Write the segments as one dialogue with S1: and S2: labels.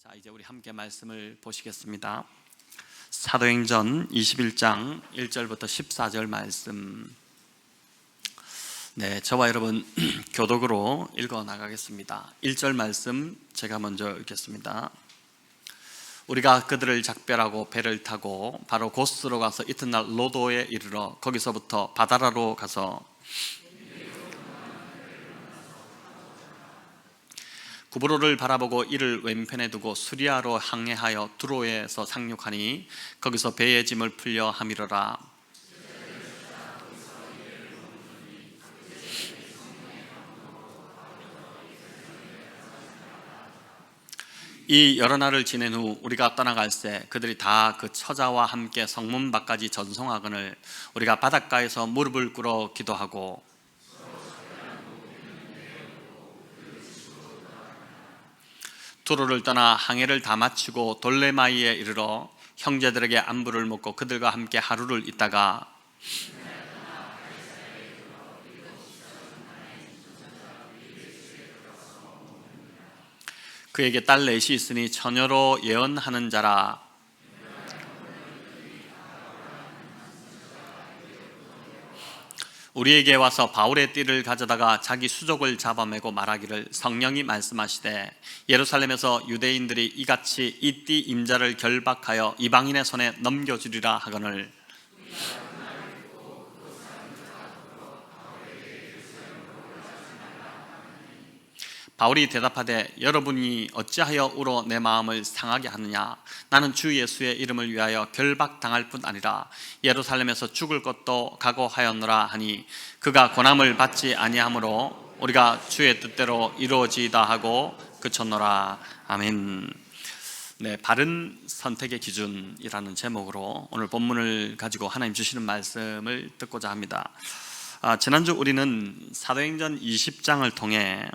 S1: 자, 이제 우리 함께 말씀을 보시겠습니다. 사도행전 21장 1절부터 14절 말씀. 네, 저와 여러분 교독으로 읽어 나가겠습니다. 1절 말씀 제가 먼저 읽겠습니다. 우리가 그들을 작별하고 배를 타고 바로 고스로 가서 이튿날 로도에 이르러 거기서부터 바다라로 가서 구브로를 바라보고 이를 왼편에 두고 수리아로 항해하여 두로에서 상륙하니 거기서 배의 짐을 풀려 하미러라. 이 여러 날을 지낸 후 우리가 떠나갈새 그들이 다 그 처자와 함께 성문 밖까지 전송하거늘 우리가 바닷가에서 무릎을 꿇어 기도하고 두로를 떠나 항해를 다 마치고 돌레마이에 이르러 형제들에게 안부를 묻고 그들과 함께 하루를 있다가 그에게 딸 넷이 있으니 처녀로 예언하는 자라. 우리에게 와서 바울의 띠를 가져다가 자기 수족을 잡아매고 말하기를 성령이 말씀하시되 예루살렘에서 유대인들이 이같이 이 띠 임자를 결박하여 이방인의 손에 넘겨주리라 하거늘 바울이 대답하되 여러분이 어찌하여 울어 내 마음을 상하게 하느냐. 나는 주 예수의 이름을 위하여 결박당할 뿐 아니라 예루살렘에서 죽을 것도 각오하였노라 하니 그가 고난을 받지 아니하므로 우리가 주의 뜻대로 이루어지이다 하고 그쳤노라. 아멘. 네, 바른 선택의 기준이라는 제목으로 오늘 본문을 가지고 하나님 주시는 말씀을 듣고자 합니다. 지난주 우리는 사도행전 20장을 통해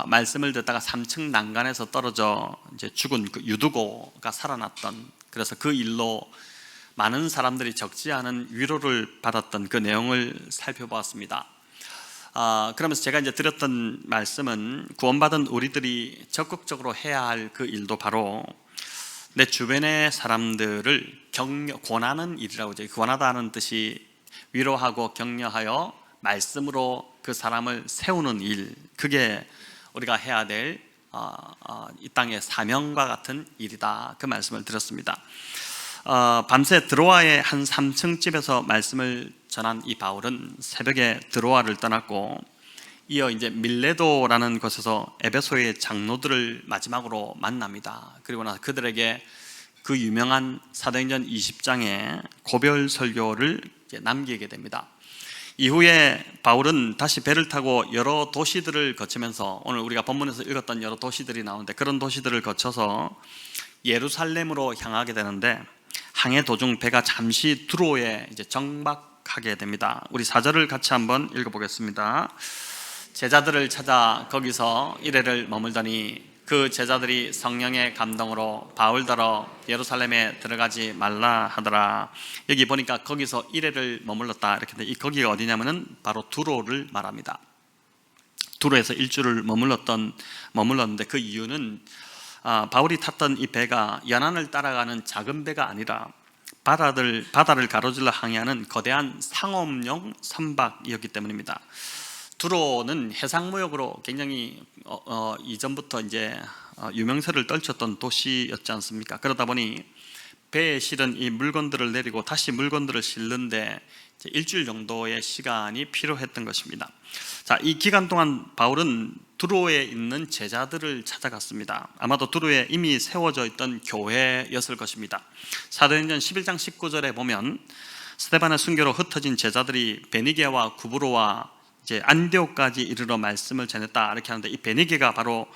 S1: 말씀을 듣다가 3층 난간에서 떨어져 이제 죽은 그 유두고가 살아났던, 그래서 그 일로 많은 사람들이 적지 않은 위로를 받았던 그 내용을 살펴보았습니다. 그러면서 제가 이제 드렸던 말씀은 구원받은 우리들이 적극적으로 해야 할 그 일도 바로 내 주변의 사람들을 권하는 일이라고 하죠. 권하다는 뜻이 위로하고 격려하여 말씀으로 그 사람을 세우는 일, 그게 우리가 해야 될 이 땅의 사명과 같은 일이다, 그 말씀을 드렸습니다. 밤새 드로아의 한 3층 집에서 말씀을 전한 이 바울은 새벽에 드로아를 떠났고 이어 이제 밀레도라는 곳에서 에베소의 장로들을 마지막으로 만납니다. 그리고 나서 그들에게 그 유명한 사도행전 20장의 고별 설교를 이제 남기게 됩니다. 이후에 바울은 다시 배를 타고 여러 도시들을 거치면서, 오늘 우리가 본문에서 읽었던 여러 도시들이 나오는데 그런 도시들을 거쳐서 예루살렘으로 향하게 되는데 항해 도중 배가 잠시 두로에 이제 정박하게 됩니다. 우리 4절을 같이 한번 읽어보겠습니다. 제자들을 찾아 거기서 이래를 머물더니 그 제자들이 성령의 감동으로 바울더러 예루살렘에 들어가지 말라 하더라. 여기 보니까 거기서 이래를 머물렀다 이렇게 돼. 이 거기가 어디냐면은 바로 두로를 말합니다. 두로에서 일주를 머물렀는데 그 이유는 바울이 탔던 이 배가 연안을 따라가는 작은 배가 아니라 바다를 가로질러 항해하는 거대한 상업용 선박이었기 때문입니다. 두로는 해상무역으로 굉장히 이전부터 이제 유명세를 떨쳤던 도시였지 않습니까? 그러다 보니 배에 실은 이 물건들을 내리고 다시 물건들을 실는데 일주일 정도의 시간이 필요했던 것입니다. 자, 이 기간 동안 바울은 두로에 있는 제자들을 찾아갔습니다. 아마도 두로에 이미 세워져 있던 교회였을 것입니다. 사도행전 11장 19절에 보면 스데반의 순교로 흩어진 제자들이 베니게와 구브로와 이제 안디옥까지 이르러 말씀을 전했다 이렇게 하는데, 이 베니게가 바로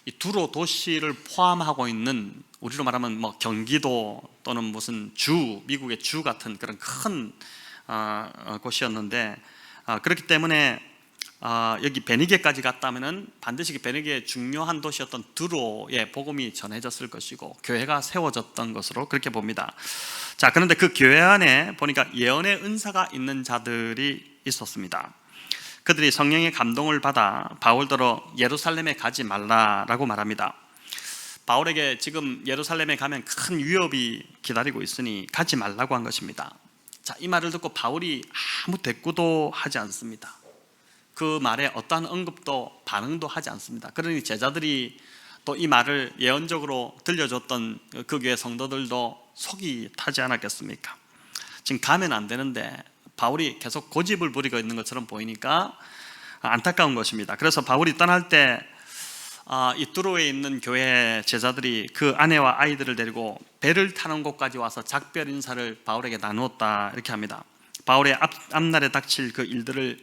S1: 이 두로 도시를 포함하고 있는, 우리로 말하면 뭐 경기도 또는 무슨 미국의 주 같은 그런 큰 곳이었는데, 그렇기 때문에 여기 베니게까지 갔다면은 반드시 베니게의 중요한 도시였던 두로에 복음이 전해졌을 것이고 교회가 세워졌던 것으로 그렇게 봅니다. 자, 그런데 그 교회 안에 보니까 예언의 은사가 있는 자들이 있었습니다. 그들이 성령의 감동을 받아 바울더러 예루살렘에 가지 말라라고 말합니다. 바울에게 지금 예루살렘에 가면 큰 위협이 기다리고 있으니 가지 말라고 한 것입니다. 자, 이 말을 듣고 바울이 아무 대꾸도 하지 않습니다. 그 말에 어떠한 언급도 반응도 하지 않습니다. 그러니 제자들이 또 이 말을 예언적으로 들려줬던 그 교회 성도들도 속이 타지 않았겠습니까? 지금 가면 안 되는데 바울이 계속 고집을 부리고 있는 것처럼 보이니까 안타까운 것입니다. 그래서 바울이 떠날 때 이 두로에 있는 교회 제자들이 그 아내와 아이들을 데리고 배를 타는 곳까지 와서 작별 인사를 바울에게 나누었다, 이렇게 합니다. 바울의 앞날에 닥칠 그 일들을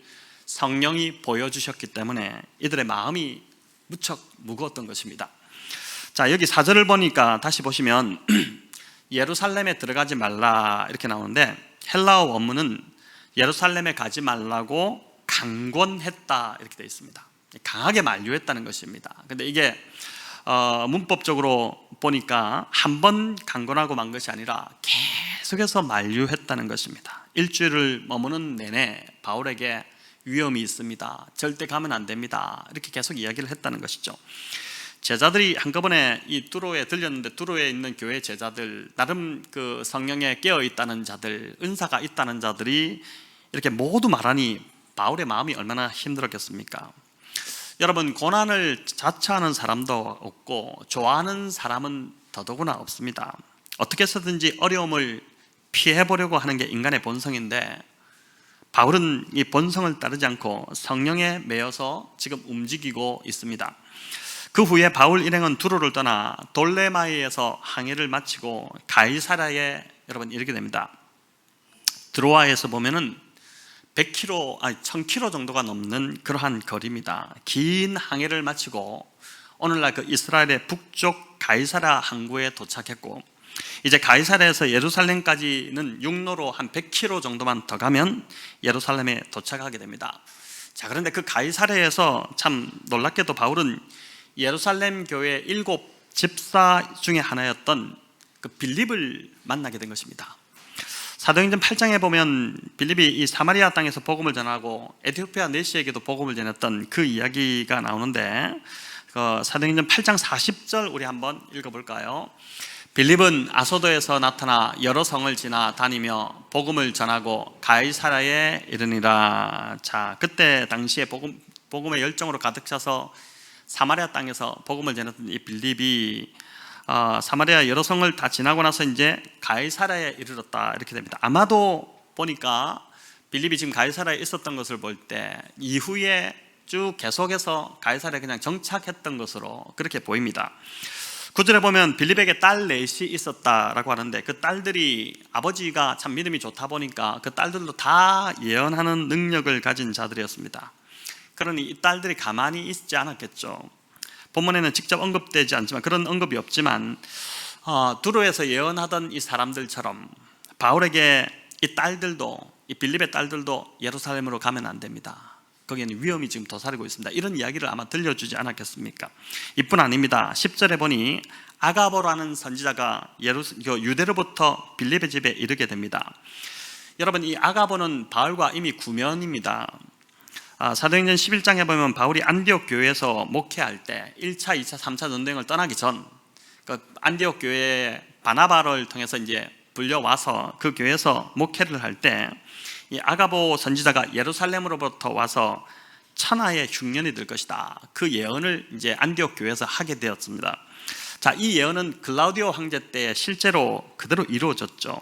S1: 성령이 보여주셨기 때문에 이들의 마음이 무척 무거웠던 것입니다. 자, 여기 4절을 보니까 다시 보시면 예루살렘에 들어가지 말라 이렇게 나오는데, 헬라어 원문은 예루살렘에 가지 말라고 강권했다 이렇게 되어 있습니다. 강하게 만류했다는 것입니다. 근데 이게 문법적으로 보니까 한 번 강권하고 만 것이 아니라 계속해서 만류했다는 것입니다. 일주일을 머무는 내내 바울에게 위험이 있습니다, 절대 가면 안 됩니다, 이렇게 계속 이야기를 했다는 것이죠. 제자들이 한꺼번에 이 두로에 들렸는데, 두로에 있는 교회 제자들, 나름 그 성령에 깨어 있다는 자들, 은사가 있다는 자들이 이렇게 모두 말하니 바울의 마음이 얼마나 힘들었겠습니까? 여러분, 고난을 자처하는 사람도 없고 좋아하는 사람은 더더구나 없습니다. 어떻게 해서든지 어려움을 피해보려고 하는 게 인간의 본성인데, 바울은 이 본성을 따르지 않고 성령에 매여서 지금 움직이고 있습니다. 그 후에 바울 일행은 두로를 떠나 돌레마이에서 항해를 마치고 가이사랴에 여러분 이르게 됩니다. 드로아에서 보면은 1000km 정도가 넘는 그러한 거리입니다. 긴 항해를 마치고 오늘날 그 이스라엘의 북쪽 가이사랴 항구에 도착했고, 이제 가이사랴에서 예루살렘까지는 육로로 한 100km 정도만 더 가면 예루살렘에 도착하게 됩니다. 자, 그런데 그 가이사랴에서 참 놀랍게도 바울은 예루살렘 교회 7 집사 중에 하나였던 그 빌립을 만나게 된 것입니다. 사도행전 8장에 보면 빌립이 이 사마리아 땅에서 복음을 전하고 에티오피아 내시에게도 복음을 전했던 그 이야기가 나오는데, 사도행전 8장 40절 우리 한번 읽어볼까요? 빌립은 아소도에서 나타나 여러 성을 지나 다니며 복음을 전하고 가이사랴에 이르니라. 자, 그때 당시에 복음의 열정으로 가득 차서 사마리아 땅에서 복음을 전했던 이 빌립이 사마리아 여러 성을 다 지나고 나서 이제 가이사랴에 이르렀다, 이렇게 됩니다. 아마도 보니까 빌립이 지금 가이사랴에 있었던 것을 볼 때 이후에 쭉 계속해서 가이사랴에 그냥 정착했던 것으로 그렇게 보입니다. 9절에 보면 빌립에게 딸 넷이 있었다라고 하는데, 그 딸들이 아버지가 참 믿음이 좋다 보니까 그 딸들도 다 예언하는 능력을 가진 자들이었습니다. 그러니 이 딸들이 가만히 있지 않았겠죠. 본문에는 직접 언급되지 않지만, 그런 언급이 없지만 두로에서 예언하던 이 사람들처럼 바울에게 이 딸들도, 이 빌립의 딸들도 예루살렘으로 가면 안 됩니다, 거기에는 위험이 지금 도사리고 있습니다, 이런 이야기를 아마 들려주지 않았겠습니까? 이뿐 아닙니다. 10절에 보니 아가보라는 선지자가 유대로부터 빌립의 집에 이르게 됩니다. 여러분, 이 아가보는 바울과 이미 구면입니다. 사도행전 11장에 보면 바울이 안디옥 교회에서 목회할 때 1차, 2차, 3차 전도행을 떠나기 전 그 안디옥 교회에 바나바를 통해서 이제 불려와서 그 교회에서 목회를 할 때 이 아가보 선지자가 예루살렘으로부터 와서 천하의 흉년이 될 것이다, 그 예언을 이제 안디옥 교회에서 하게 되었습니다. 자, 이 예언은 글라우디오 황제 때 실제로 그대로 이루어졌죠.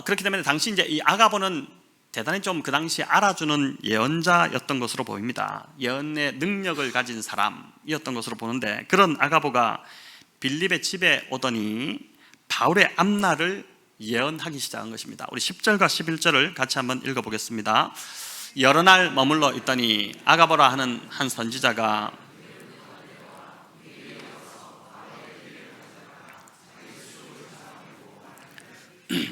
S1: 그렇기 때문에 당시 이제 이 아가보는 대단히 좀 그 당시에 알아주는 예언자였던 것으로 보입니다. 예언의 능력을 가진 사람이었던 것으로 보는데, 그런 아가보가 빌립의 집에 오더니 바울의 앞날을 예언하기 시작한 것입니다. 우리 10절과 11절을 같이 한번 읽어보겠습니다. 여러 날 머물러 있더니 아가보라 하는 한 선지자가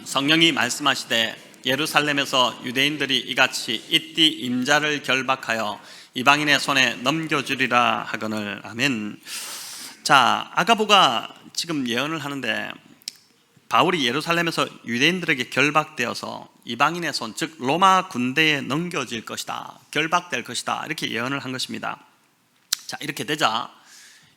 S1: 성령이 말씀하시되 예루살렘에서 유대인들이 이같이 이띠 임자를 결박하여 이방인의 손에 넘겨주리라 하거늘. 아멘. 자, 아가보가 지금 예언을 하는데, 바울이 예루살렘에서 유대인들에게 결박되어서 이방인의 손, 즉 로마 군대에 넘겨질 것이다, 결박될 것이다, 이렇게 예언을 한 것입니다. 자, 이렇게 되자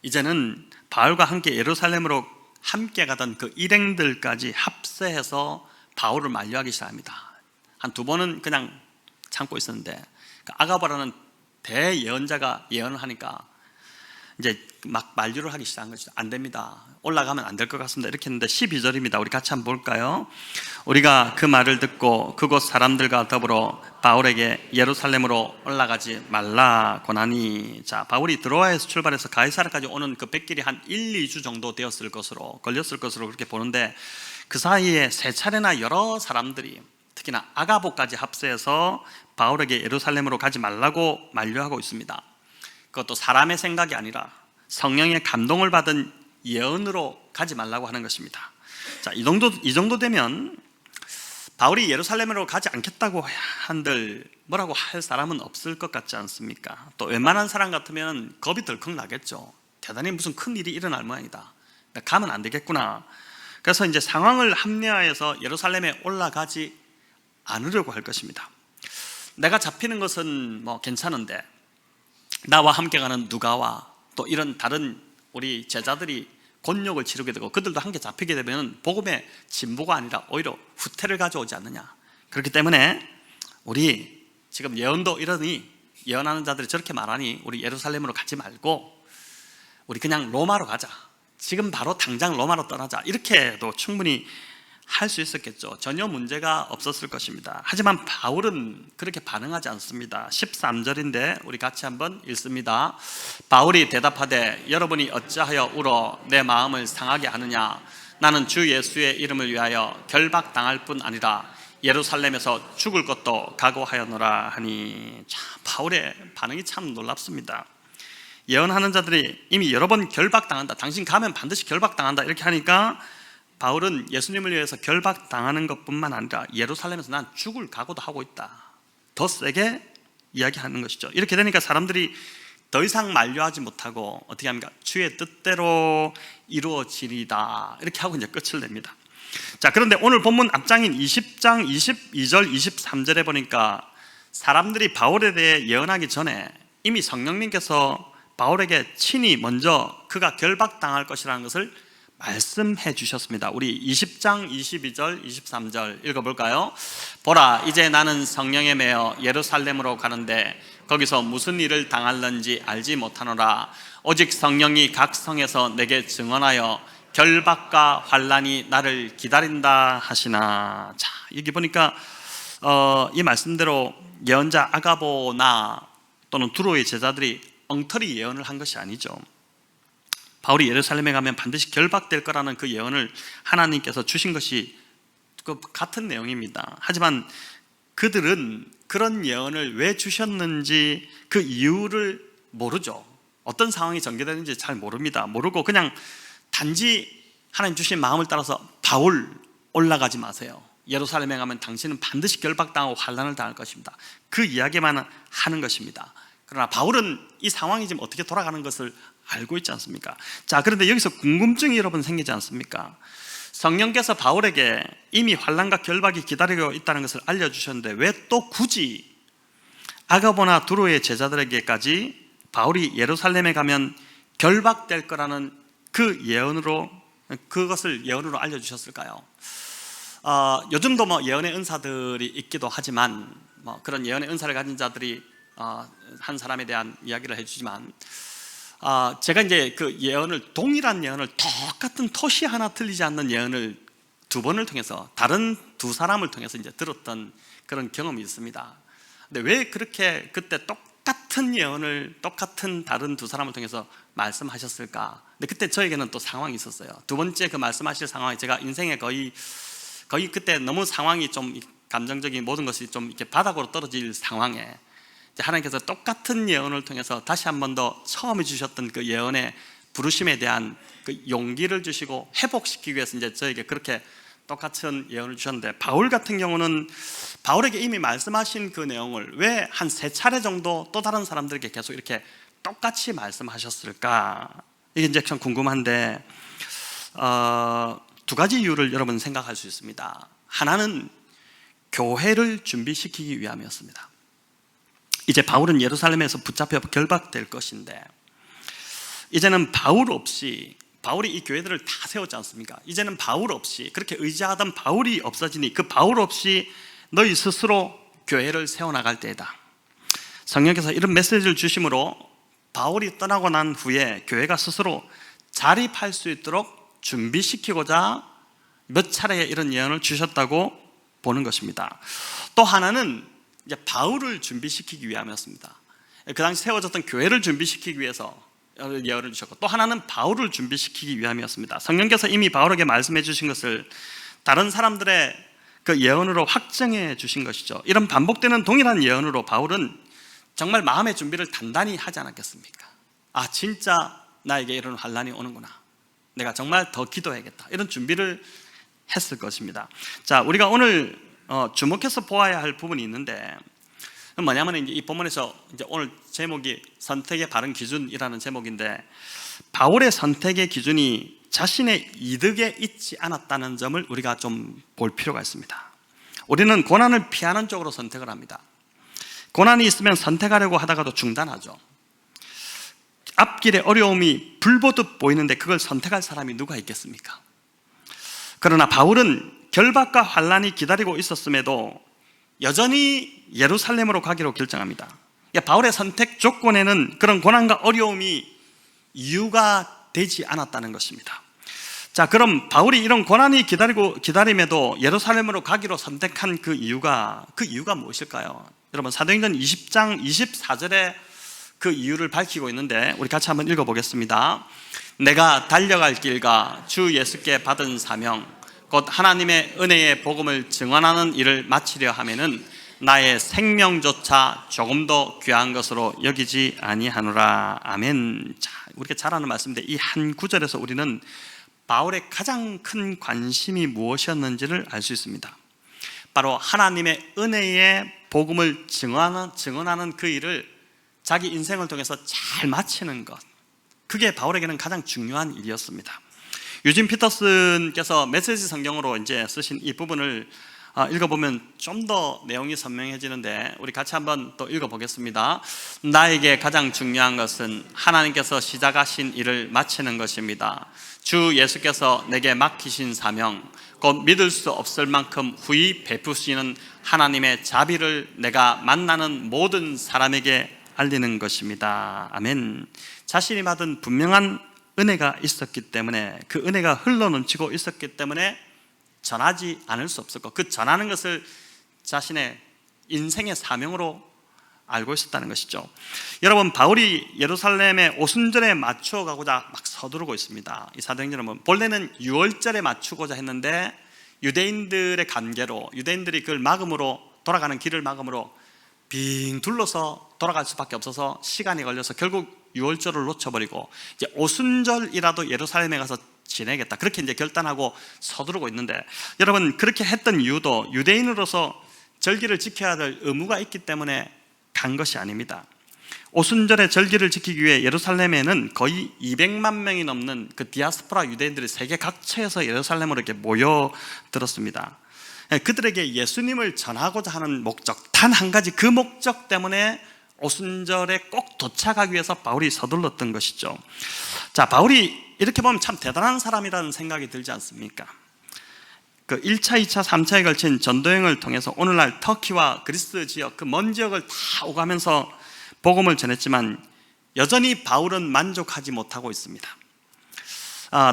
S1: 이제는 바울과 함께 예루살렘으로 함께 가던 그 일행들까지 합세해서 바울을 만류하기 시작합니다. 한 두 번은 그냥 참고 있었는데 아가보라는 대예언자가 예언을 하니까 이제 막 만류를 하기 시작한 거죠. 안 됩니다. 올라가면 안 될 것 같습니다. 이렇게 했는데 12절입니다. 우리 같이 한번 볼까요? 우리가 그 말을 듣고 그곳 사람들과 더불어 바울에게 예루살렘으로 올라가지 말라 고나니. 자, 바울이 드로아에서 출발해서 가이사랴까지 오는 그 백길이 한 1, 2주 정도 되었을 것으로 걸렸을 것으로 그렇게 보는데, 그 사이에 세 차례나 여러 사람들이 특히나 아가보까지 합세해서 바울에게 예루살렘으로 가지 말라고 만류하고 있습니다. 그것도 사람의 생각이 아니라 성령의 감동을 받은 예언으로 가지 말라고 하는 것입니다. 자, 이 정도 되면 바울이 예루살렘으로 가지 않겠다고 한들 뭐라고 할 사람은 없을 것 같지 않습니까? 또 웬만한 사람 같으면 겁이 덜컥 나겠죠. 대단히 무슨 큰 일이 일어날 모양이다. 가면 안 되겠구나. 그래서 이제 상황을 합리화해서 예루살렘에 올라가지 않으려고 할 것입니다. 내가 잡히는 것은 뭐 괜찮은데 나와 함께 가는 누가와 또 이런 다른 우리 제자들이 곤욕을 치르게 되고 그들도 함께 잡히게 되면 복음의 진보가 아니라 오히려 후퇴를 가져오지 않느냐. 그렇기 때문에 우리 지금 예언도 이러니, 예언하는 자들이 저렇게 말하니 우리 예루살렘으로 가지 말고 우리 그냥 로마로 가자, 지금 바로 당장 로마로 떠나자, 이렇게도 충분히 할 수 있었겠죠. 전혀 문제가 없었을 것입니다. 하지만 바울은 그렇게 반응하지 않습니다. 13절인데 우리 같이 한번 읽습니다. 바울이 대답하되 여러분이 어찌하여 울어 내 마음을 상하게 하느냐. 나는 주 예수의 이름을 위하여 결박당할 뿐 아니라 예루살렘에서 죽을 것도 각오하였노라 하니. 참, 바울의 반응이 참 놀랍습니다. 예언하는 자들이 이미 여러 번 결박당한다, 당신 가면 반드시 결박당한다, 이렇게 하니까 바울은 예수님을 위해서 결박당하는 것뿐만 아니라 예루살렘에서 난 죽을 각오도 하고 있다, 더 세게 이야기하는 것이죠. 이렇게 되니까 사람들이 더 이상 만류하지 못하고 어떻게 합니까? 주의 뜻대로 이루어지리다, 이렇게 하고 이제 끝을 냅니다. 자, 그런데 오늘 본문 앞장인 20장 22절 23절에 보니까 사람들이 바울에 대해 예언하기 전에 이미 성령님께서 바울에게 친히 먼저 그가 결박당할 것이라는 것을 말씀해 주셨습니다. 우리 20장 22절 23절 읽어볼까요? 보라, 이제 나는 성령에 매여 예루살렘으로 가는데 거기서 무슨 일을 당할는지 알지 못하노라. 오직 성령이 각 성에서 내게 증언하여 결박과 환난이 나를 기다린다 하시나. 자, 여기 보니까 이 말씀대로 예언자 아가보나 또는 두로의 제자들이 엉터리 예언을 한 것이 아니죠. 바울이 예루살렘에 가면 반드시 결박될 거라는 그 예언을 하나님께서 주신 것이 그 같은 내용입니다. 하지만 그들은 그런 예언을 왜 주셨는지 그 이유를 모르죠. 어떤 상황이 전개되는지 잘 모릅니다. 모르고 그냥 단지 하나님 주신 마음을 따라서 바울 올라가지 마세요, 예루살렘에 가면 당신은 반드시 결박당하고 환난을 당할 것입니다, 그 이야기만 하는 것입니다. 그러나 바울은 이 상황이 지금 어떻게 돌아가는 것을 알고 있지 않습니까? 자, 그런데 여기서 궁금증이 여러분 생기지 않습니까? 성령께서 바울에게 이미 환난과 결박이 기다리고 있다는 것을 알려주셨는데 왜 또 굳이 아가보나 두로의 제자들에게까지 바울이 예루살렘에 가면 결박될 거라는 그것을 예언으로 알려주셨을까요? 요즘도 뭐 예언의 은사들이 있기도 하지만 뭐 그런 예언의 은사를 가진 자들이 한 사람에 대한 이야기를 해주지만 제가 이제 그 예언을, 동일한 예언을, 똑같은 토시 하나 틀리지 않는 예언을 두 번을 통해서 다른 두 사람을 통해서 이제 들었던 그런 경험이 있습니다. 근데 왜 그렇게 그때 똑같은 예언을 똑같은 다른 두 사람을 통해서 말씀하셨을까? 근데 그때 저에게는 또 상황이 있었어요. 두 번째 그 말씀하실 상황이 제가 인생에 거의 그때 너무 상황이 좀 감정적인 모든 것이 좀 이렇게 바닥으로 떨어질 상황에 하나님께서 똑같은 예언을 통해서 다시 한 번 더 처음에 주셨던 그 예언의 부르심에 대한 그 용기를 주시고 회복시키기 위해서 이제 저에게 그렇게 똑같은 예언을 주셨는데, 바울 같은 경우는 바울에게 이미 말씀하신 그 내용을 왜 한 세 차례 정도 또 다른 사람들에게 계속 이렇게 똑같이 말씀하셨을까? 이게 이제 참 궁금한데 두 가지 이유를 여러분 생각할 수 있습니다. 하나는 교회를 준비시키기 위함이었습니다. 이제 바울은 예루살렘에서 붙잡혀 결박될 것인데 이제는 바울 없이, 바울이 이 교회들을 다 세웠지 않습니까? 이제는 바울 없이, 그렇게 의지하던 바울이 없어지니 그 바울 없이 너희 스스로 교회를 세워나갈 때이다. 성령께서 이런 메시지를 주심으로 바울이 떠나고 난 후에 교회가 스스로 자립할 수 있도록 준비시키고자 몇 차례의 이런 예언을 주셨다고 보는 것입니다. 또 하나는 이제 바울을 준비시키기 위함이었습니다. 그 당시 세워졌던 교회를 준비시키기 위해서 예언을 주셨고, 또 하나는 바울을 준비시키기 위함이었습니다. 성령께서 이미 바울에게 말씀해 주신 것을 다른 사람들의 그 예언으로 확정해 주신 것이죠. 이런 반복되는 동일한 예언으로 바울은 정말 마음의 준비를 단단히 하지 않았겠습니까? 아, 진짜 나에게 이런 환난이 오는구나, 내가 정말 더 기도해야겠다, 이런 준비를 했을 것입니다. 자, 우리가 오늘 주목해서 보아야 할 부분이 있는데, 뭐냐면 이제 이 본문에서 이제 오늘 제목이 선택의 바른 기준이라는 제목인데, 바울의 선택의 기준이 자신의 이득에 있지 않았다는 점을 우리가 좀 볼 필요가 있습니다. 우리는 고난을 피하는 쪽으로 선택을 합니다. 고난이 있으면 선택하려고 하다가도 중단하죠. 앞길에 어려움이 불보듯 보이는데 그걸 선택할 사람이 누가 있겠습니까? 그러나 바울은 결박과 환난이 기다리고 있었음에도 여전히 예루살렘으로 가기로 결정합니다. 바울의 선택 조건에는 그런 고난과 어려움이 이유가 되지 않았다는 것입니다. 자, 그럼 바울이 이런 고난이 기다림에도 예루살렘으로 가기로 선택한 그 이유가 무엇일까요? 여러분, 사도행전 20장 24절에 그 이유를 밝히고 있는데 우리 같이 한번 읽어보겠습니다. 내가 달려갈 길과 주 예수께 받은 사명, 곧 하나님의 은혜의 복음을 증언하는 일을 마치려 하면은 나의 생명조차 조금도 귀한 것으로 여기지 아니하노라. 아멘. 자, 우리가 잘 아는 말씀인데 이 한 구절에서 우리는 바울의 가장 큰 관심이 무엇이었는지를 알 수 있습니다. 바로 하나님의 은혜의 복음을 증언하는 그 일을 자기 인생을 통해서 잘 마치는 것, 그게 바울에게는 가장 중요한 일이었습니다. 유진 피터슨께서 메시지 성경으로 이제 쓰신 이 부분을 읽어보면 좀 더 내용이 선명해지는데 우리 같이 한번 또 읽어보겠습니다. 나에게 가장 중요한 것은 하나님께서 시작하신 일을 마치는 것입니다. 주 예수께서 내게 맡기신 사명, 곧 믿을 수 없을 만큼 후히 베푸시는 하나님의 자비를 내가 만나는 모든 사람에게 알리는 것입니다. 아멘. 자신이 받은 분명한 은혜가 있었기 때문에, 그 은혜가 흘러넘치고 있었기 때문에 전하지 않을 수 없었고, 그 전하는 것을 자신의 인생의 사명으로 알고 있었다는 것이죠. 여러분, 바울이 예루살렘의 오순절에 맞추어 가고자 막 서두르고 있습니다. 이 사도행전은 본래는 6월절에 맞추고자 했는데 유대인들의 관계로, 유대인들이 그걸 막음으로, 돌아가는 길을 막음으로 빙 둘러서 돌아갈 수밖에 없어서 시간이 걸려서 결국 6월절을 놓쳐버리고 이제 오순절이라도 예루살렘에 가서 지내겠다, 그렇게 이제 결단하고 서두르고 있는데, 여러분, 그렇게 했던 이유도 유대인으로서 절기를 지켜야 될 의무가 있기 때문에 간 것이 아닙니다. 오순절의 절기를 지키기 위해 예루살렘에는 거의 200만 명이 넘는 그 디아스포라 유대인들이 세계 각처에서 예루살렘으로 이렇게 모여들었습니다. 그들에게 예수님을 전하고자 하는 목적, 단 한 가지, 그 목적 때문에 오순절에 꼭 도착하기 위해서 바울이 서둘렀던 것이죠. 자, 바울이 이렇게 보면 참 대단한 사람이라는 생각이 들지 않습니까? 그 1차, 2차, 3차에 걸친 전도행을 통해서 오늘날 터키와 그리스 지역, 그 먼 지역을 다 오가면서 복음을 전했지만 여전히 바울은 만족하지 못하고 있습니다.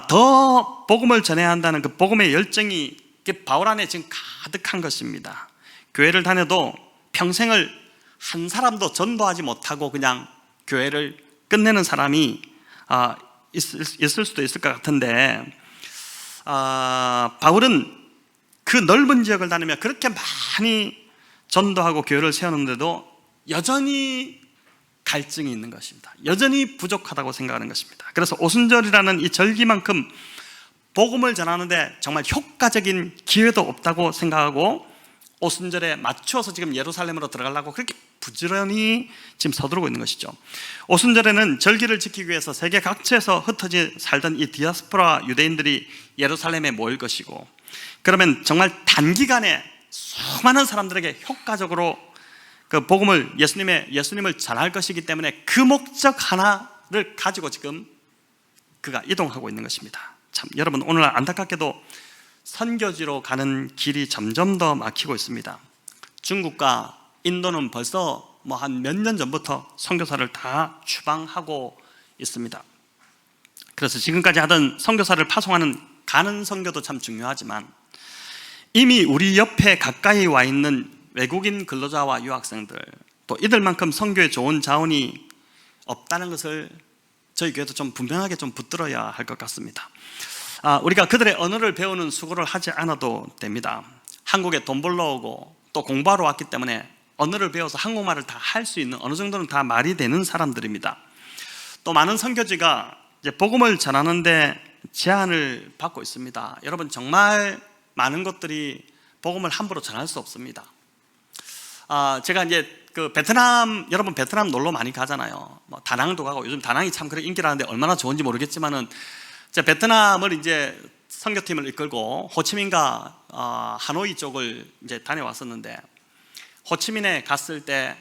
S1: 더 복음을 전해야 한다는 그 복음의 열정이 바울 안에 지금 가득한 것입니다. 교회를 다녀도 평생을 한 사람도 전도하지 못하고 그냥 교회를 끝내는 사람이 있을 수도 있을 것 같은데, 바울은 그 넓은 지역을 다니며 그렇게 많이 전도하고 교회를 세우는데도 여전히 갈증이 있는 것입니다. 여전히 부족하다고 생각하는 것입니다. 그래서 오순절이라는 이 절기만큼 복음을 전하는데 정말 효과적인 기회도 없다고 생각하고 오순절에 맞추어서 지금 예루살렘으로 들어가려고 그렇게 부지런히 지금 서두르고 있는 것이죠. 오순절에는 절기를 지키기 위해서 세계 각처에서 흩어져 살던 이 디아스포라 유대인들이 예루살렘에 모일 것이고, 그러면 정말 단기간에 수많은 사람들에게 효과적으로 그 복음을, 예수님을 전할 것이기 때문에 그 목적 하나를 가지고 지금 그가 이동하고 있는 것입니다. 참 여러분, 오늘 안타깝게도 선교지로 가는 길이 점점 더 막히고 있습니다. 중국과 인도는 벌써 한 몇 년 전부터 선교사를 다 추방하고 있습니다. 그래서 지금까지 하던 선교사를 파송하는 가는 선교도 참 중요하지만 이미 우리 옆에 가까이 와 있는 외국인 근로자와 유학생들, 또 이들만큼 선교에 좋은 자원이 없다는 것을 저희 교회도 좀 분명하게 좀 붙들어야 할 것 같습니다. 우리가 그들의 언어를 배우는 수고를 하지 않아도 됩니다. 한국에 돈 벌러 오고 또 공부하러 왔기 때문에 언어를 배워서 한국말을 다 할 수 있는, 어느 정도는 다 말이 되는 사람들입니다. 또 많은 선교지가 이제 복음을 전하는데 제한을 받고 있습니다. 여러분, 정말 많은 것들이 복음을 함부로 전할 수 없습니다. 제가 이제 여러분 베트남 놀러 많이 가잖아요. 다낭도 가고, 요즘 다낭이 참 그렇게 인기라는데 얼마나 좋은지 모르겠지만은 제가 베트남을 이제 선교팀을 이끌고 호치민과 하노이 쪽을 이제 다녀왔었는데, 호치민에 갔을 때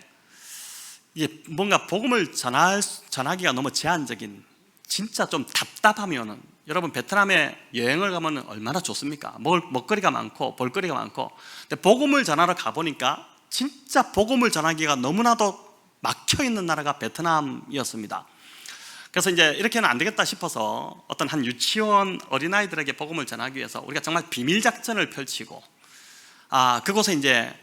S1: 이게 뭔가 복음을 전하기가 너무 제한적인, 진짜 좀 답답하면은, 여러분 베트남에 여행을 가면 얼마나 좋습니까? 먹거리가 많고 볼거리가 많고. 근데 복음을 전하러 가보니까 진짜 복음을 전하기가 너무나도 막혀있는 나라가 베트남이었습니다. 그래서 이제 이렇게는 안 되겠다 싶어서 어떤 한 유치원 어린아이들에게 복음을 전하기 위해서 우리가 정말 비밀작전을 펼치고 그곳에 이제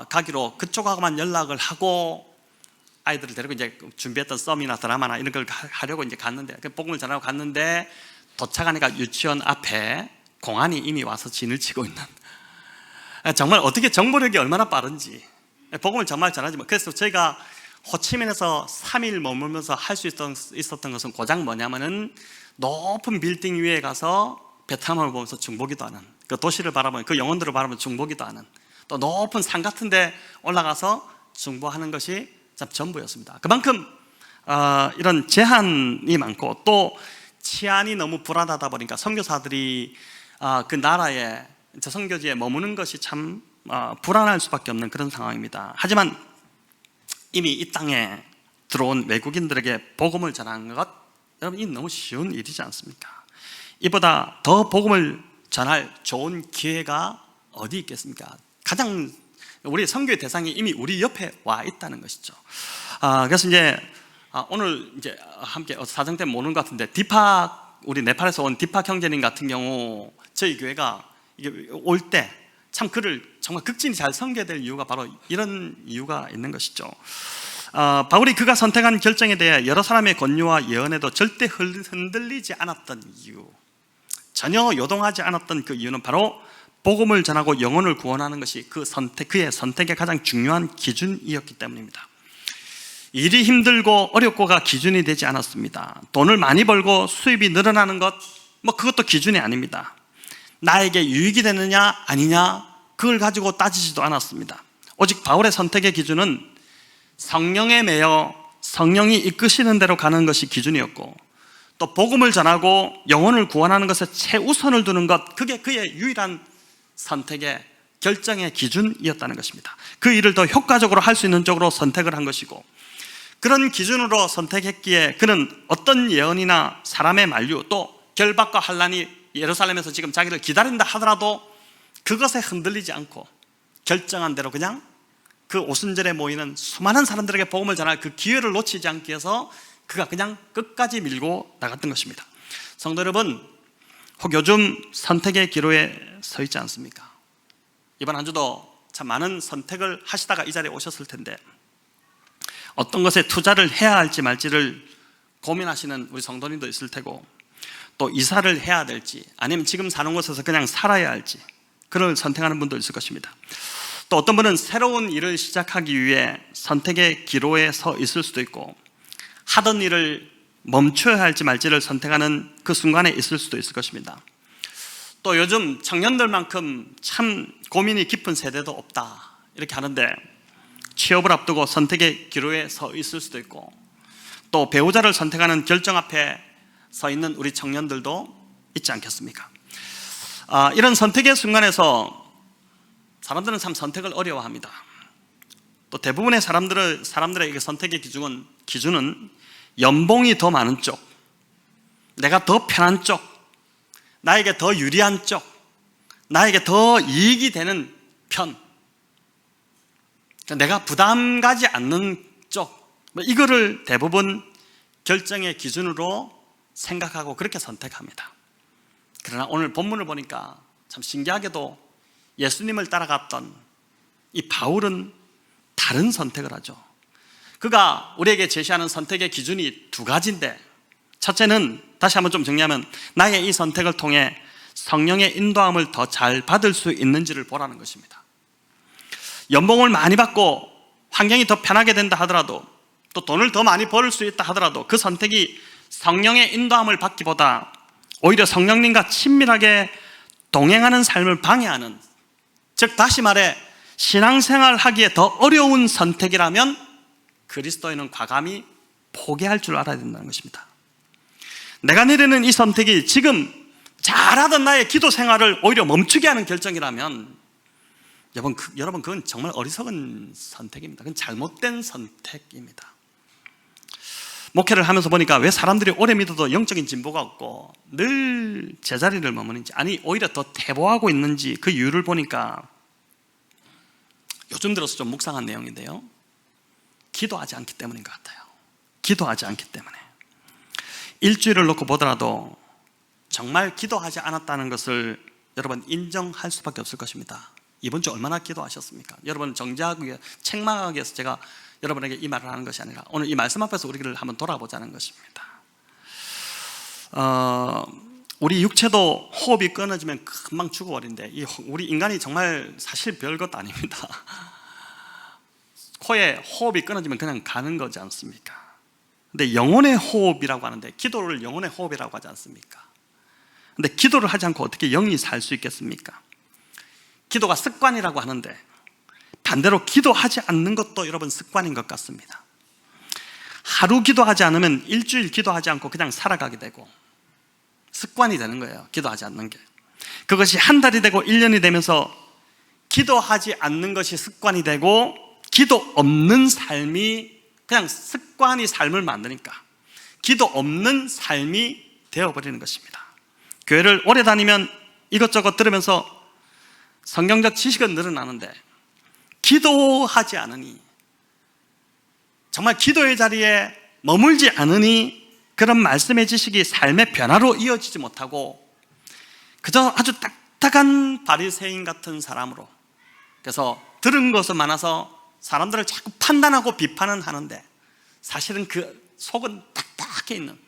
S1: 가기로 그쪽하고만 연락을 하고 아이들을 데리고 이제 준비했던 썸이나 드라마나 이런 걸 하려고 이제 갔는데, 복음을 전하고 갔는데 도착하니까 유치원 앞에 공안이 이미 와서 진을 치고 있는, 정말 어떻게 정보력이 얼마나 빠른지, 복음을 정말 전하지만. 그래서 저희가 호치민에서 3일 머물면서 할 수 있었던 것은 고작 뭐냐면은 높은 빌딩 위에 가서 베트남을 보면서 중보기도 하는, 그 도시를 바라보면, 그 영혼들을 바라보면 중보기도 하는, 또 높은 산 같은 데 올라가서 중보하는 것이 참 전부였습니다. 그만큼 이런 제한이 많고, 또 치안이 너무 불안하다 보니까 선교사들이 그 나라에, 선교지에 머무는 것이 참 불안할 수밖에 없는 그런 상황입니다. 하지만 이미 이 땅에 들어온 외국인들에게 복음을 전하는 것, 여러분, 이 너무 쉬운 일이지 않습니까? 이보다 더 복음을 전할 좋은 기회가 어디 있겠습니까? 가장 우리 선교의 대상이 이미 우리 옆에 와 있다는 것이죠. 그래서 이제 오늘 이제 함께 사정 때문에 모르는 것 같은데, 우리 네팔에서 온 디팍 형제님 같은 경우 저희 교회가 올 때 참 그를 정말 극진히 잘 섬겨야 될 이유가 바로 이런 이유가 있는 것이죠. 바울이 그가 선택한 결정에 대해 여러 사람의 권유와 예언에도 절대 흔들리지 않았던 이유, 전혀 요동하지 않았던 그 이유는 바로 복음을 전하고 영혼을 구원하는 것이 그의 선택의 가장 중요한 기준이었기 때문입니다. 일이 힘들고 어렵고가 기준이 되지 않았습니다. 돈을 많이 벌고 수입이 늘어나는 것, 그것도 기준이 아닙니다. 나에게 유익이 되느냐 아니냐, 그걸 가지고 따지지도 않았습니다. 오직 바울의 선택의 기준은 성령에 매여 성령이 이끄시는 대로 가는 것이 기준이었고, 또 복음을 전하고 영혼을 구원하는 것에 최우선을 두는 것, 그게 그의 유일한 선택의 결정의 기준이었다는 것입니다. 그 일을 더 효과적으로 할 수 있는 쪽으로 선택을 한 것이고, 그런 기준으로 선택했기에 그는 어떤 예언이나 사람의 만류, 또 결박과 환란이 예루살렘에서 지금 자기를 기다린다 하더라도 그것에 흔들리지 않고 결정한 대로 그냥 그 오순절에 모이는 수많은 사람들에게 복음을 전할 그 기회를 놓치지 않기 위해서 그가 그냥 끝까지 밀고 나갔던 것입니다. 성도 여러분, 혹 요즘 선택의 기로에 서 있지 않습니까? 이번 한 주도 참 많은 선택을 하시다가 이 자리에 오셨을 텐데, 어떤 것에 투자를 해야 할지 말지를 고민하시는 우리 성도님도 있을 테고, 또 이사를 해야 될지 아니면 지금 사는 곳에서 그냥 살아야 할지, 그걸 선택하는 분도 있을 것입니다. 또 어떤 분은 새로운 일을 시작하기 위해 선택의 기로에 서 있을 수도 있고, 하던 일을 멈춰야 할지 말지를 선택하는 그 순간에 있을 수도 있을 것입니다. 또 요즘 청년들만큼 참 고민이 깊은 세대도 없다 이렇게 하는데, 취업을 앞두고 선택의 기로에 서 있을 수도 있고, 또 배우자를 선택하는 결정 앞에 서 있는 우리 청년들도 있지 않겠습니까? 이런 선택의 순간에서 사람들은 참 선택을 어려워합니다. 또 대부분의 사람들에게 선택의 기준은 연봉이 더 많은 쪽, 내가 더 편한 쪽, 나에게 더 유리한 쪽, 나에게 더 이익이 되는 편, 내가 부담 가지 않는 쪽, 이거를 대부분 결정의 기준으로 생각하고 그렇게 선택합니다. 그러나 오늘 본문을 보니까 참 신기하게도 예수님을 따라갔던 이 바울은 다른 선택을 하죠. 그가 우리에게 제시하는 선택의 기준이 두 가지인데, 첫째는 다시 한번 좀 정리하면 나의 이 선택을 통해 성령의 인도함을 더 잘 받을 수 있는지를 보라는 것입니다. 연봉을 많이 받고 환경이 더 편하게 된다 하더라도, 또 돈을 더 많이 벌 수 있다 하더라도 그 선택이 성령의 인도함을 받기보다 오히려 성령님과 친밀하게 동행하는 삶을 방해하는, 즉 다시 말해 신앙생활 하기에 더 어려운 선택이라면 그리스도인은 과감히 포기할 줄 알아야 된다는 것입니다. 내가 내리는 이 선택이 지금 잘하던 나의 기도 생활을 오히려 멈추게 하는 결정이라면 여러분 그건 정말 어리석은 선택입니다. 그건 잘못된 선택입니다. 목회를 하면서 보니까 왜 사람들이 오래 믿어도 영적인 진보가 없고 늘 제자리를 머무는지, 아니 오히려 더 퇴보하고 있는지 그 이유를 보니까 요즘 들어서 좀 묵상한 내용인데요, 기도하지 않기 때문인 것 같아요. 기도하지 않기 때문에. 일주일을 놓고 보더라도 정말 기도하지 않았다는 것을 여러분 인정할 수밖에 없을 것입니다. 이번 주 얼마나 기도하셨습니까? 여러분 정죄하기 위해, 책망하기 위해서 제가 여러분에게 이 말을 하는 것이 아니라 오늘 이 말씀 앞에서 우리를 한번 돌아보자는 것입니다. 우리 육체도 호흡이 끊어지면 금방 죽어버린데, 우리 인간이 정말 사실 별것 아닙니다. 코에 호흡이 끊어지면 그냥 가는 거지 않습니까? 근데 영혼의 호흡이라고 하는데, 기도를 영혼의 호흡이라고 하지 않습니까? 근데 기도를 하지 않고 어떻게 영이 살 수 있겠습니까? 기도가 습관이라고 하는데 반대로 기도하지 않는 것도 여러분 습관인 것 같습니다. 하루 기도하지 않으면 일주일 기도하지 않고 그냥 살아가게 되고 습관이 되는 거예요. 기도하지 않는 게. 그것이 한 달이 되고 1년이 되면서 기도하지 않는 것이 습관이 되고 기도 없는 삶이 그냥 습관이 삶을 만드니까 기도 없는 삶이 되어버리는 것입니다. 교회를 오래 다니면 이것저것 들으면서 성경적 지식은 늘어나는데 기도하지 않으니, 정말 기도의 자리에 머물지 않으니 그런 말씀의 지식이 삶의 변화로 이어지지 못하고 그저 아주 딱딱한 바리새인 같은 사람으로, 그래서 들은 것은 많아서 사람들을 자꾸 판단하고 비판은 하는데 사실은 그 속은 딱딱해 있는,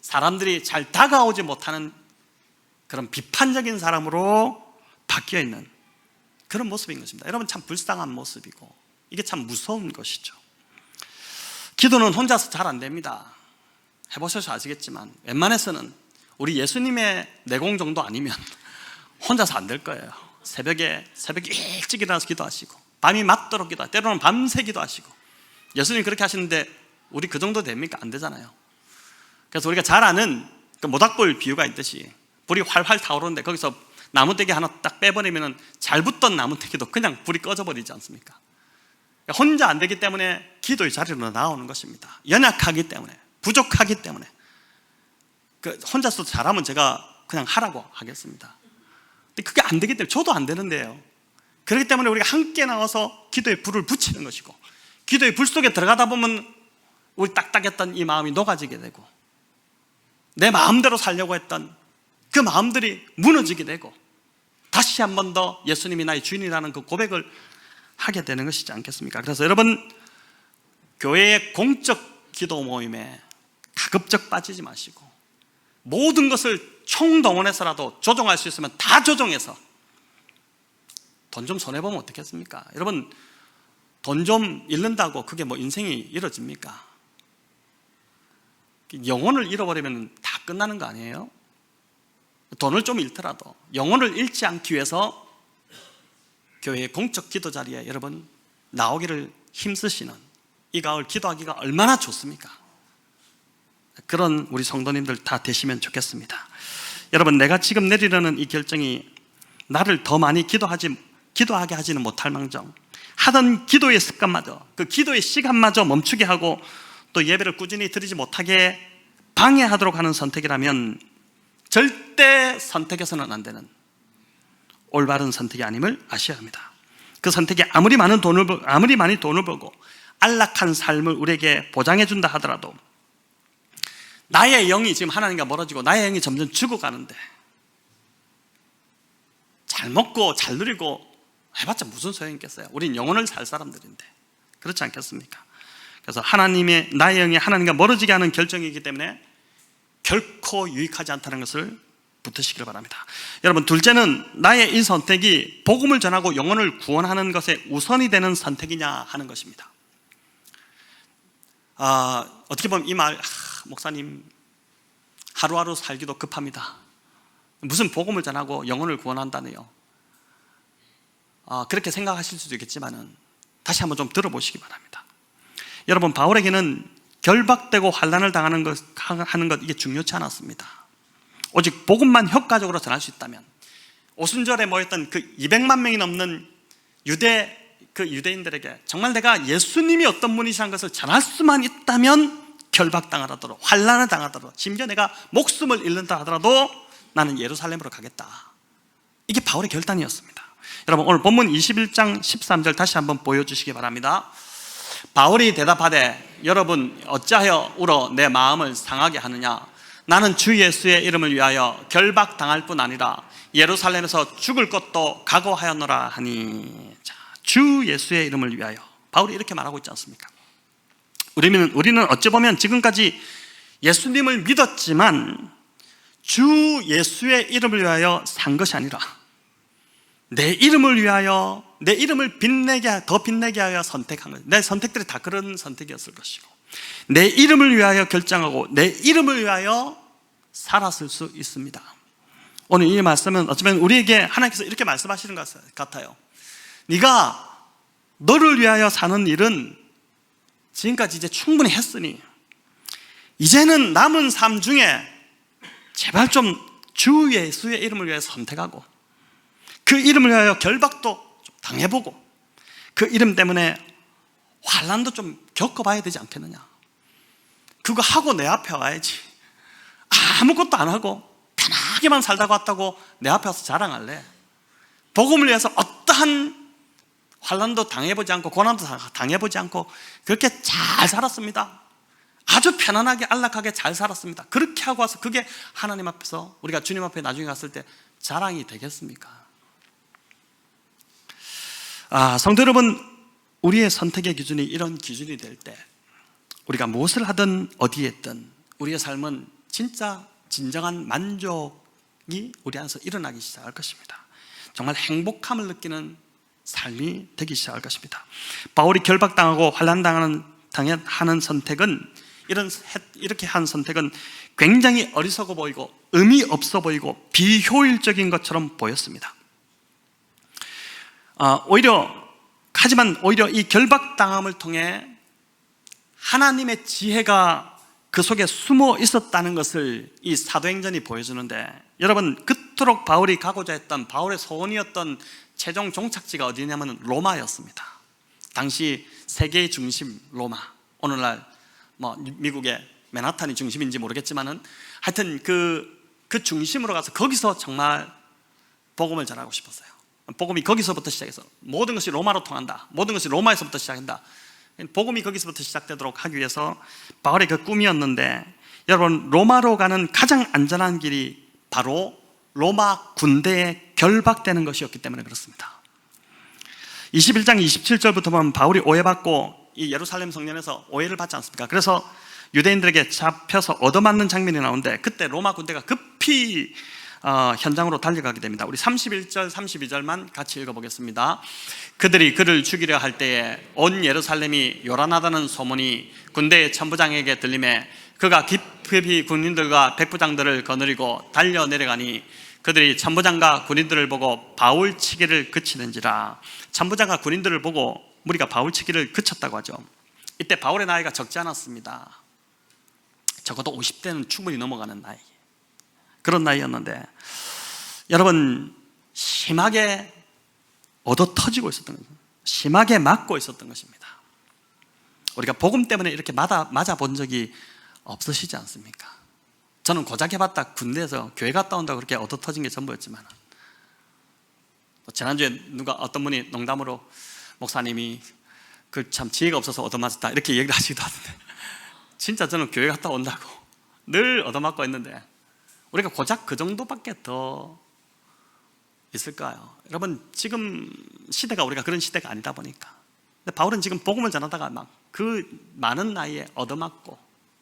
S1: 사람들이 잘 다가오지 못하는 그런 비판적인 사람으로 바뀌어 있는 그런 모습인 것입니다. 여러분 참 불쌍한 모습이고 이게 참 무서운 것이죠. 기도는 혼자서 잘 안 됩니다. 해보셔서 아시겠지만 웬만해서는 우리 예수님의 내공 정도 아니면 혼자서 안 될 거예요. 새벽에 일찍 일어나서 기도하시고 밤이 맞도록 기도하시고 때로는 밤새 기도하시고, 예수님 그렇게 하시는데 우리 그 정도 됩니까? 안 되잖아요. 그래서 우리가 잘 아는 그 모닥불 비유가 있듯이 불이 활활 타오르는데 거기서 나무대기 하나 딱 빼버리면 잘 붙던 나무대기도 그냥 불이 꺼져버리지 않습니까? 혼자 안 되기 때문에 기도의 자리로 나오는 것입니다. 연약하기 때문에, 부족하기 때문에. 혼자서 잘하면 제가 그냥 하라고 하겠습니다. 근데 그게 안 되기 때문에, 저도 안 되는데요. 그렇기 때문에 우리가 함께 나와서 기도의 불을 붙이는 것이고, 기도의 불 속에 들어가다 보면 우리 딱딱했던 이 마음이 녹아지게 되고, 내 마음대로 살려고 했던 그 마음들이 무너지게 되고, 다시 한 번 더 예수님이 나의 주인이라는 그 고백을 하게 되는 것이지 않겠습니까? 그래서 여러분, 교회의 공적 기도 모임에 가급적 빠지지 마시고 모든 것을 총동원해서라도 조정할 수 있으면 다 조정해서, 돈 좀 손해보면 어떻겠습니까? 여러분, 돈 좀 잃는다고 그게 뭐 인생이 이뤄집니까? 영혼을 잃어버리면 다 끝나는 거 아니에요? 돈을 좀 잃더라도 영혼을 잃지 않기 위해서 교회의 공적 기도 자리에 여러분 나오기를 힘쓰시는 이 가을 기도하기가 얼마나 좋습니까? 그런 우리 성도님들 다 되시면 좋겠습니다. 여러분, 내가 지금 내리려는 이 결정이 나를 더 많이 기도하게 하지는 못할 망정, 하던 기도의 습관마저, 그 기도의 시간마저 멈추게 하고 또 예배를 꾸준히 드리지 못하게
S2: 방해하도록 하는 선택이라면 절대 선택해서는 안 되는 올바른 선택이 아님을 아셔야 합니다. 그 선택이 아무리 많이 돈을 벌고 안락한 삶을 우리에게 보장해 준다 하더라도 나의 영이 지금 하나님과 멀어지고 나의 영이 점점 죽어가는데 잘 먹고 잘 누리고 해봤자 무슨 소용이 있겠어요? 우린 영혼을 살 사람들인데, 그렇지 않겠습니까? 그래서 나의 영이 하나님과 멀어지게 하는 결정이기 때문에 결코 유익하지 않다는 것을 붙드시길 바랍니다. 여러분, 둘째는 나의 이 선택이 복음을 전하고 영혼을 구원하는 것에 우선이 되는 선택이냐 하는 것입니다. 어떻게 보면 이 말, 목사님 하루하루 살기도 급합니다. 무슨 복음을 전하고 영혼을 구원한다네요. 그렇게 생각하실 수도 있겠지만은 다시 한번 좀 들어보시기 바랍니다. 여러분, 바울에게는 결박되고 환난을 당하는 것 이게 중요치 않았습니다. 오직 복음만 효과적으로 전할 수 있다면, 오순절에 모였던 그 200만 명이 넘는 유대인들에게 정말 내가 예수님이 어떤 분이시라는 것을 전할 수만 있다면 결박당하더라도, 환난을 당하더라도, 심지어 내가 목숨을 잃는다 하더라도 나는 예루살렘으로 가겠다. 이게 바울의 결단이었습니다. 여러분, 오늘 본문 21장 13절 다시 한번 보여주시기 바랍니다. 바울이 대답하되 여러분 어찌하여 울어 내 마음을 상하게 하느냐? 나는 주 예수의 이름을 위하여 결박당할 뿐 아니라 예루살렘에서 죽을 것도 각오하였노라 하니. 자, 주 예수의 이름을 위하여, 바울이 이렇게 말하고 있지 않습니까? 우리는 어찌 보면 지금까지 예수님을 믿었지만 주 예수의 이름을 위하여 산 것이 아니라 내 이름을 위하여, 내 이름을 더 빛내게 하여 선택한 것. 내 선택들이 다 그런 선택이었을 것이고, 내 이름을 위하여 결정하고 내 이름을 위하여 살았을 수 있습니다. 오늘 이 말씀은 어쩌면 우리에게 하나님께서 이렇게 말씀하시는 것 같아요. 네가 너를 위하여 사는 일은 지금까지 이제 충분히 했으니 이제는 남은 삶 중에 제발 좀 주 예수의 이름을 위하여 선택하고 그 이름을 위하여 결박도 좀 당해보고 그 이름 때문에 환난도 좀 겪어봐야 되지 않겠느냐. 그거 하고 내 앞에 와야지. 아무것도 안 하고 편하게만 살다가 왔다고 내 앞에 와서 자랑할래? 복음을 위해서 어떠한 환난도 당해보지 않고 고난도 당해보지 않고 그렇게 잘 살았습니다. 아주 편안하게 안락하게 잘 살았습니다. 그렇게 하고 와서 그게 하나님 앞에서, 우리가 주님 앞에 나중에 갔을 때 자랑이 되겠습니까? 성도 여러분, 우리의 선택의 기준이 이런 기준이 될 때 우리가 무엇을 하든 어디에 있든 우리의 삶은 진짜 진정한 만족이 우리 안에서 일어나기 시작할 것입니다. 정말 행복함을 느끼는 삶이 되기 시작할 것입니다. 바울이 결박당하고 환난당하는 선택은, 이렇게 한 선택은 굉장히 어리석어 보이고 의미 없어 보이고 비효율적인 것처럼 보였습니다. 하지만 오히려 이 결박당함을 통해 하나님의 지혜가 그 속에 숨어 있었다는 것을 이 사도행전이 보여주는데, 여러분, 그토록 바울이 가고자 했던, 바울의 소원이었던 최종 종착지가 어디냐면 로마였습니다. 당시 세계의 중심 로마, 오늘날 미국의 맨하탄이 중심인지 모르겠지만은 하여튼 그 중심으로 가서 거기서 정말 복음을 전하고 싶었어요. 복음이 거기서부터 시작해서 모든 것이 로마로 통한다, 모든 것이 로마에서부터 시작한다, 복음이 거기서부터 시작되도록 하기 위해서 바울의 그 꿈이었는데, 여러분, 로마로 가는 가장 안전한 길이 바로 로마 군대에 결박되는 것이었기 때문에 그렇습니다. 21장 27절부터 보면 바울이 오해받고 이 예루살렘 성전에서 오해를 받지 않습니까? 그래서 유대인들에게 잡혀서 얻어맞는 장면이 나오는데, 그때 로마 군대가 급히 현장으로 달려가게 됩니다. 우리 31절 32절만 같이 읽어보겠습니다. 그들이 그를 죽이려 할 때에 온 예루살렘이 요란하다는 소문이 군대의 천부장에게 들림에 그가 급히 군인들과 백부장들을 거느리고 달려 내려가니 그들이 천부장과 군인들을 보고 바울 치기를 그치는지라. 천부장과 군인들을 보고 무리가 바울 치기를 그쳤다고 하죠. 이때 바울의 나이가 적지 않았습니다. 적어도 50대는 충분히 넘어가는 나이, 그런 나이였는데, 여러분, 심하게 얻어 터지고 있었던 거죠. 심하게 맞고 있었던 것입니다. 우리가 복음 때문에 이렇게 맞아 본 적이 없으시지 않습니까? 저는 고작 해봤다 군대에서 교회 갔다 온다고 그렇게 얻어 터진 게 전부였지만, 지난주에 누가 어떤 분이 농담으로 목사님이 그 참 지혜가 없어서 얻어맞았다 이렇게 얘기를 하시기도 하던데, 진짜 저는 교회 갔다 온다고 늘 얻어맞고 있는데 우리가 고작 그 정도밖에 더 있을까요? 여러분, 지금 시대가 우리가 그런 시대가 아니다 보니까. 근데 바울은 지금 복음을 전하다가 막 그 많은 나이에 얻어맞고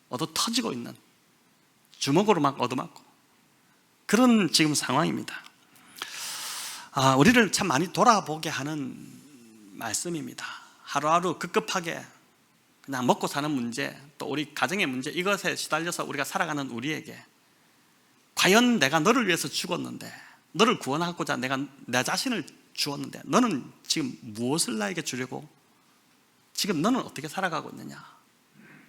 S2: 얻어 터지고 있는, 주먹으로 막 얻어맞고 그런 지금 상황입니다. 우리를 참 많이 돌아보게 하는 말씀입니다. 하루하루 급급하게 그냥 먹고 사는 문제, 또 우리 가정의 문제, 이것에 시달려서 우리가 살아가는 우리에게 과연 내가 너를 위해서 죽었는데, 너를 구원하고자 내가 내 자신을 주었는데 너는 지금 무엇을 나에게 주려고, 지금 너는 어떻게 살아가고 있느냐.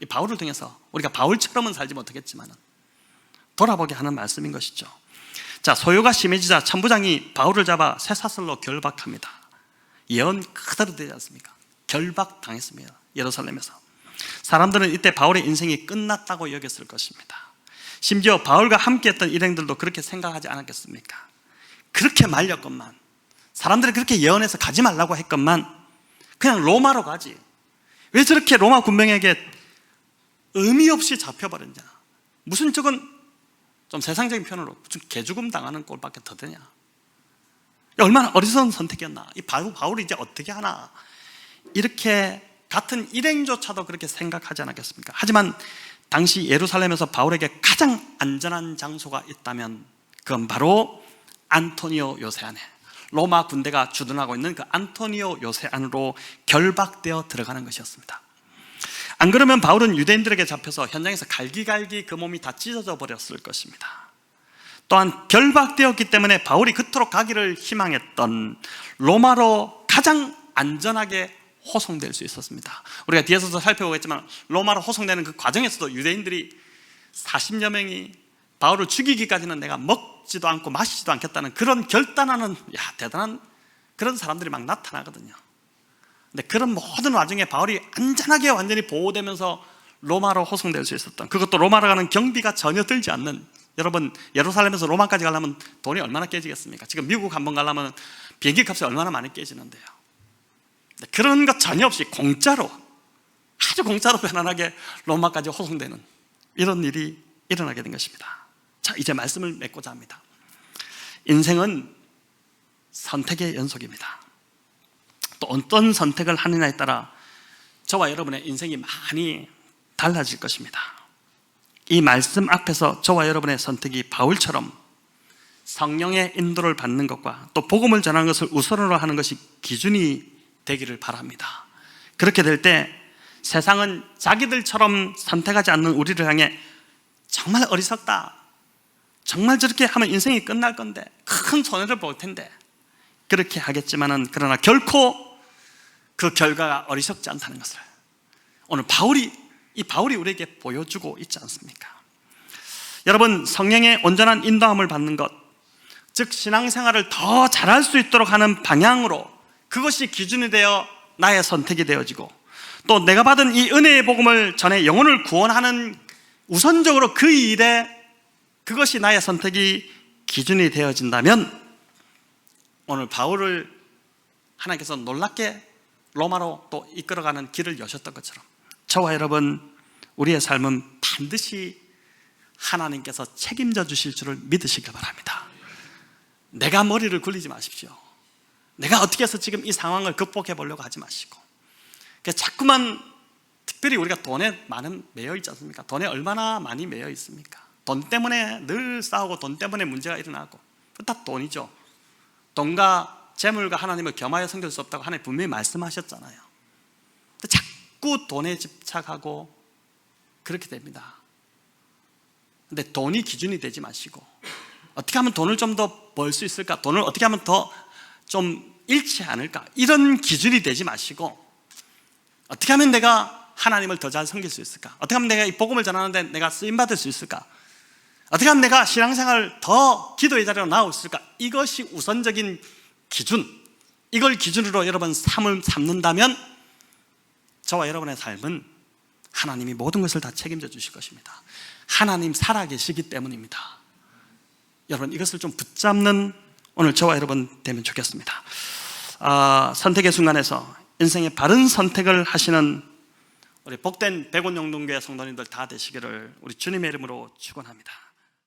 S2: 이 바울을 통해서 우리가 바울처럼은 살지 못하겠지만 돌아보게 하는 말씀인 것이죠. 자, 소요가 심해지자 천부장이 바울을 잡아 쇠사슬로 결박합니다. 예언 그대로 되지 않습니까? 결박당했습니다. 예루살렘에서. 사람들은 이때 바울의 인생이 끝났다고 여겼을 것입니다. 심지어 바울과 함께했던 일행들도 그렇게 생각하지 않았겠습니까? 그렇게 말렸건만, 사람들이 그렇게 예언해서 가지 말라고 했건만 그냥 로마로 가지, 왜 저렇게 로마 군병에게 의미 없이 잡혀버렸냐. 무슨 저건 좀 세상적인 표현으로 무슨 개죽음 당하는 꼴밖에 더 되냐. 얼마나 어리석은 선택이었나. 이 바울이 이제 어떻게 하나, 이렇게 같은 일행조차도 그렇게 생각하지 않았겠습니까? 하지만 당시 예루살렘에서 바울에게 가장 안전한 장소가 있다면 그건 바로 안토니오 요새 안에, 로마 군대가 주둔하고 있는 그 안토니오 요새 안으로 결박되어 들어가는 것이었습니다. 안 그러면 바울은 유대인들에게 잡혀서 현장에서 갈기갈기 그 몸이 다 찢어져 버렸을 것입니다. 또한 결박되었기 때문에 바울이 그토록 가기를 희망했던 로마로 가장 안전하게 호송될 수 있었습니다. 우리가 뒤에서도 살펴보겠지만 로마로 호송되는 그 과정에서도 유대인들이 40여 명이 바울을 죽이기까지는 내가 먹지도 않고 마시지도 않겠다는 그런 결단하는 대단한 그런 사람들이 막 나타나거든요. 근데 그런 모든 와중에 바울이 안전하게 완전히 보호되면서 로마로 호송될 수 있었던, 그것도 로마로 가는 경비가 전혀 들지 않는, 여러분 예루살렘에서 로마까지 가려면 돈이 얼마나 깨지겠습니까? 지금 미국 한번 가려면 비행기 값이 얼마나 많이 깨지는데요. 그런 것 전혀 없이 공짜로, 아주 공짜로 편안하게 로마까지 호송되는 이런 일이 일어나게 된 것입니다. 자, 이제 말씀을 맺고자 합니다. 인생은 선택의 연속입니다. 또 어떤 선택을 하느냐에 따라 저와 여러분의 인생이 많이 달라질 것입니다. 이 말씀 앞에서 저와 여러분의 선택이 바울처럼 성령의 인도를 받는 것과 또 복음을 전하는 것을 우선으로 하는 것이 기준이 되기를 바랍니다. 그렇게 될 때 세상은 자기들처럼 선택하지 않는 우리를 향해 정말 어리석다, 정말 저렇게 하면 인생이 끝날 건데, 큰 손해를 볼 텐데 그렇게 하겠지만은, 그러나 결코 그 결과가 어리석지 않다는 것을 오늘 바울이 우리에게 보여주고 있지 않습니까? 여러분, 성령의 온전한 인도함을 받는 것, 즉 신앙생활을 더 잘할 수 있도록 하는 방향으로, 그것이 기준이 되어 나의 선택이 되어지고, 또 내가 받은 이 은혜의 복음을 전해 영혼을 구원하는 우선적으로 그 일에 그것이 나의 선택이 기준이 되어진다면, 오늘 바울을 하나님께서 놀랍게 로마로 또 이끌어가는 길을 여셨던 것처럼 저와 여러분, 우리의 삶은 반드시 하나님께서 책임져 주실 줄을 믿으시기 바랍니다. 내가 머리를 굴리지 마십시오. 내가 어떻게 해서 지금 이 상황을 극복해 보려고 하지 마시고, 자꾸만, 특별히 우리가 돈에 많은 매여 있지 않습니까? 돈에 얼마나 많이 매여 있습니까? 돈 때문에 늘 싸우고 돈 때문에 문제가 일어나고, 다 돈이죠. 돈과 재물과 하나님을 겸하여 섬길 수 없다고 하나님 분명히 말씀하셨잖아요. 자꾸 돈에 집착하고 그렇게 됩니다. 근데 돈이 기준이 되지 마시고, 어떻게 하면 돈을 좀 더 벌 수 있을까? 돈을 어떻게 하면 더 좀 잃지 않을까? 이런 기준이 되지 마시고, 어떻게 하면 내가 하나님을 더 잘 섬길 수 있을까? 어떻게 하면 내가 이 복음을 전하는데 내가 쓰임받을 수 있을까? 어떻게 하면 내가 신앙생활을 더 기도의 자리로 나올 수 있을까? 이것이 우선적인 기준, 이걸 기준으로 여러분 삶을 삼는다면 저와 여러분의 삶은 하나님이 모든 것을 다 책임져 주실 것입니다. 하나님 살아계시기 때문입니다. 여러분, 이것을 좀 붙잡는 오늘 저와 여러분 되면 좋겠습니다. 선택의 순간에서 인생의 바른 선택을 하시는 우리 복된 백운영동교회 성도님들 다 되시기를 우리 주님의 이름으로 축원합니다.